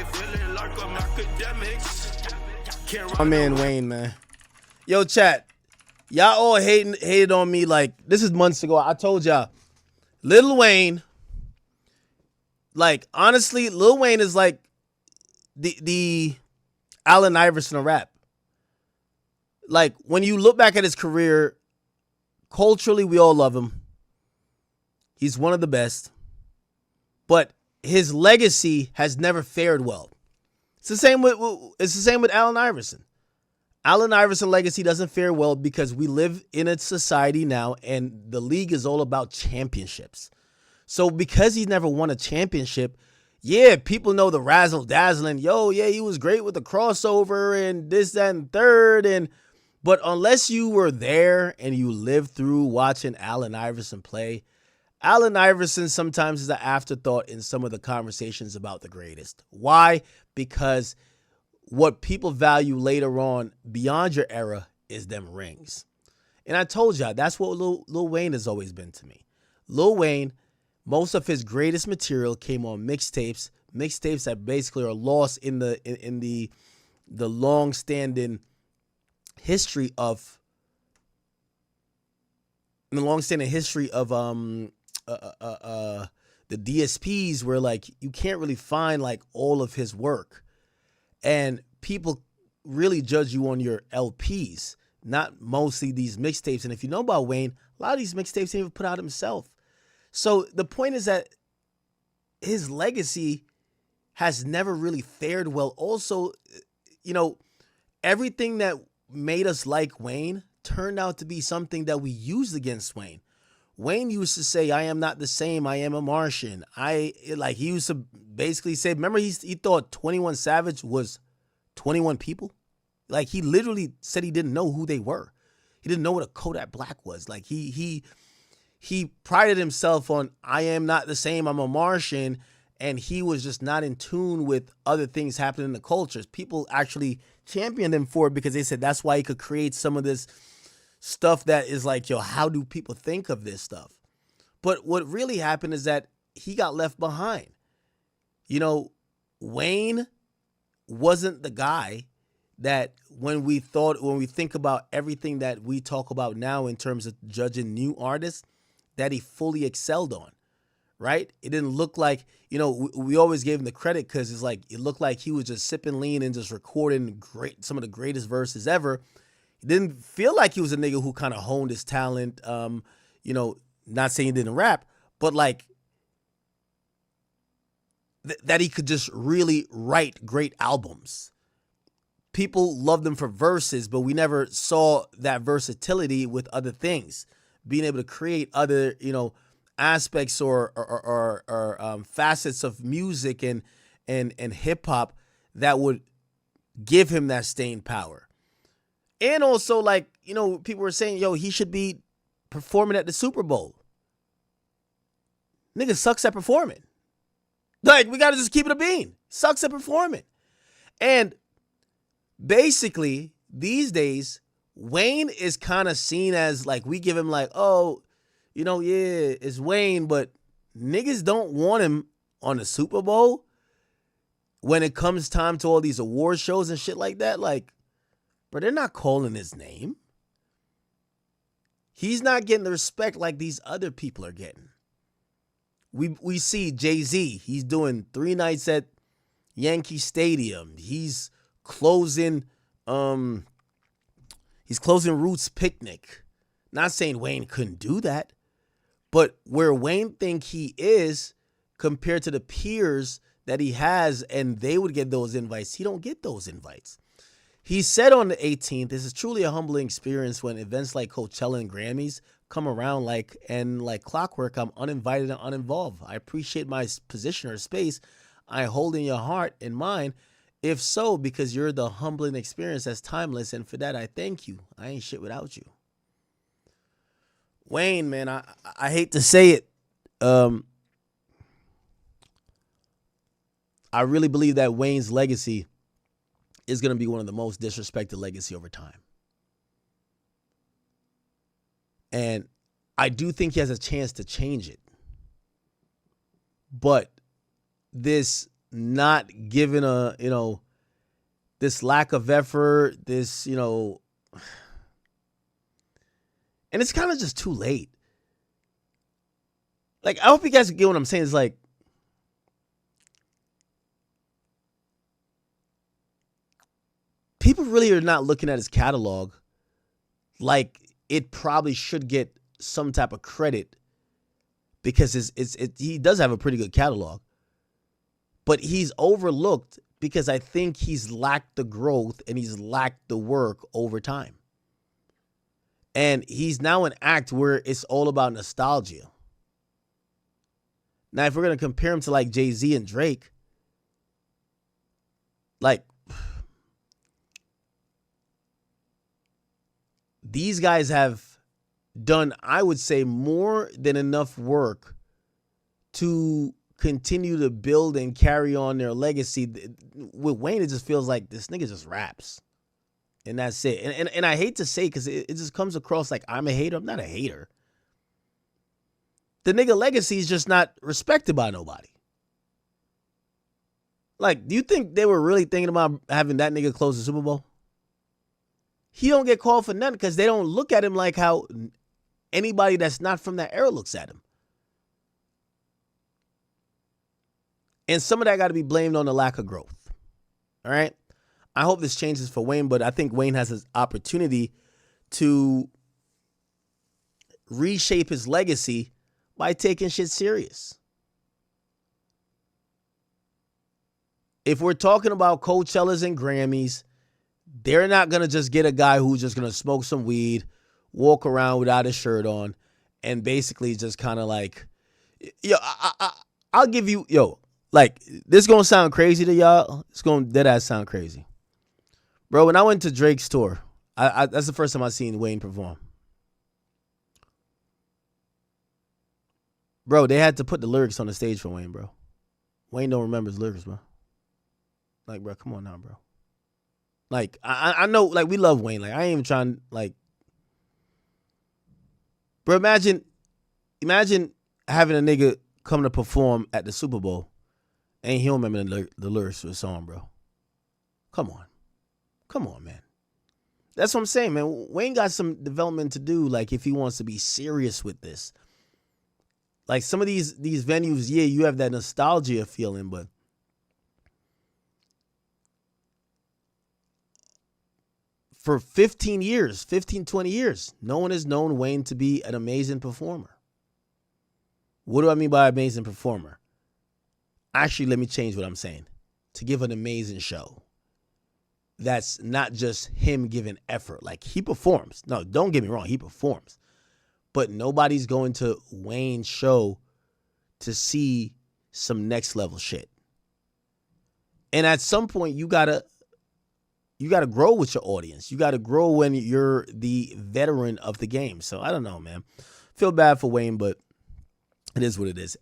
feeling like I'm Akademiks. My man Wayne, man. Yo, chat. Y'all all hated on me like this is months ago. I told y'all, Lil Wayne. Like honestly, Lil Wayne is like the Allen Iverson of rap. Like when you look back at his career, culturally we all love him. He's one of the best, but his legacy has never fared well. It's the same with Allen Iverson. Allen Iverson legacy doesn't fare well because we live in a society now and the league is all about championships. So because he never won a championship, yeah, people know the razzle dazzling. Yo, yeah, he was great with the crossover and this, that, and third. But unless you were there and you lived through watching Allen Iverson play, Allen Iverson sometimes is an afterthought in some of the conversations about the greatest. Why? Because what people value later on beyond your era is them rings. And I told y'all, that's what Lil Wayne has always been to me. Lil Wayne, most of his greatest material came on mixtapes that basically are lost in the long-standing history of the DSPs, where like you can't really find like all of his work, and people really judge you on your LPs, not mostly these mixtapes. And if you know about Wayne, a lot of these mixtapes he even put out himself. So the point is that his legacy has never really fared well. Also, everything that made us like Wayne turned out to be something that we used against Wayne. Wayne used to say, I am not the same, I am a Martian. He used to basically say, remember he thought 21 Savage was 21 people? Like he literally said he didn't know who they were. He didn't know what a Kodak Black was. Like he prided himself on, I am not the same, I'm a Martian. And he was just not in tune with other things happening in the cultures. People actually championed him for it because they said that's why he could create some of this stuff that is like, yo, how do people think of this stuff? But what really happened is that he got left behind. Wayne wasn't the guy that when we think about everything that we talk about now in terms of judging new artists, that he fully excelled on, right? It didn't look like, we always gave him the credit because it's like, it looked like he was just sipping lean and just recording some of the greatest verses ever. It didn't feel like he was a nigga who kind of honed his talent, not saying he didn't rap, but like that he could just really write great albums. People loved him for verses, but we never saw that versatility with other things, being able to create other, aspects or facets of music and hip hop that would give him that staying power. And also, like, people were saying, yo, he should be performing at the Super Bowl. Nigga sucks at performing. Like, we got to just keep it a bean. Sucks at performing. And basically, these days, Wayne is kind of seen as, like, we give him, like, oh, yeah, it's Wayne, but niggas don't want him on the Super Bowl when it comes time to all these award shows and shit like that. Like, but they're not calling his name. He's not getting the respect like these other people are getting. We see Jay-Z. He's doing 3 nights at Yankee Stadium. He's closing Roots Picnic. Not saying Wayne couldn't do that, but where Wayne think he is compared to the peers that he has, and they would get those invites, he don't get those invites. He said on the 18th, this is truly a humbling experience when events like Coachella and Grammys come around like clockwork. I'm uninvited and uninvolved. I appreciate my position or space I hold in your heart and mind. If so, because you're the humbling experience that's timeless, and for that, I thank you. I ain't shit without you. Wayne, man, I hate to say it. I really believe that Wayne's legacy is going to be one of the most disrespected legacy over time. And I do think he has a chance to change it. But this not giving this lack of effort, this, and it's kind of just too late. Like, I hope you guys get what I'm saying. It's like, people really are not looking at his catalog like it probably should get some type of credit, because he does have a pretty good catalog. But he's overlooked because I think he's lacked the growth and he's lacked the work over time. And he's now an act where it's all about nostalgia. Now, if we're going to compare him to like Jay-Z and Drake, like, these guys have done, I would say, more than enough work to continue to build and carry on their legacy. With Wayne, it just feels like this nigga just raps. And that's it. And I hate to say, because it just comes across like I'm a hater. I'm not a hater. The nigga legacy is just not respected by nobody. Like, do you think they were really thinking about having that nigga close the Super Bowl? He don't get called for nothing because they don't look at him like how anybody that's not from that era looks at him. And some of that got to be blamed on the lack of growth. All right? I hope this changes for Wayne, but I think Wayne has his opportunity to reshape his legacy by taking shit serious. If we're talking about Coachellas and Grammys, they're not going to just get a guy who's just going to smoke some weed, walk around without his shirt on, and basically just kind of like, I'll give you, like, this going to sound crazy to y'all. It's going to dead ass sound crazy. Bro, when I went to Drake's tour, that's the first time I seen Wayne perform. Bro, they had to put the lyrics on the stage for Wayne, bro. Wayne don't remember his lyrics, bro. Like, bro, come on now, bro. Like, I know, like, we love Wayne. Like, I ain't even trying, like, bro, imagine having a nigga come to perform at the Super Bowl and he don't remember the lyrics to the song, bro. Come on, man. That's what I'm saying, man. Wayne got some development to do, like, if he wants to be serious with this. Like, some of these venues, yeah, you have that nostalgia feeling, but for 20 years, no one has known Wayne to be an amazing performer. What do I mean by amazing performer? Actually, let me change what I'm saying. To give an amazing show. That's not just him giving effort. Like, he performs. No, don't get me wrong. He performs. But nobody's going to Wayne's show to see some next level shit. And at some point, you gotta grow with your audience. You gotta grow when you're the veteran of the game. So I don't know, man. Feel bad for Wayne, but it is what it is.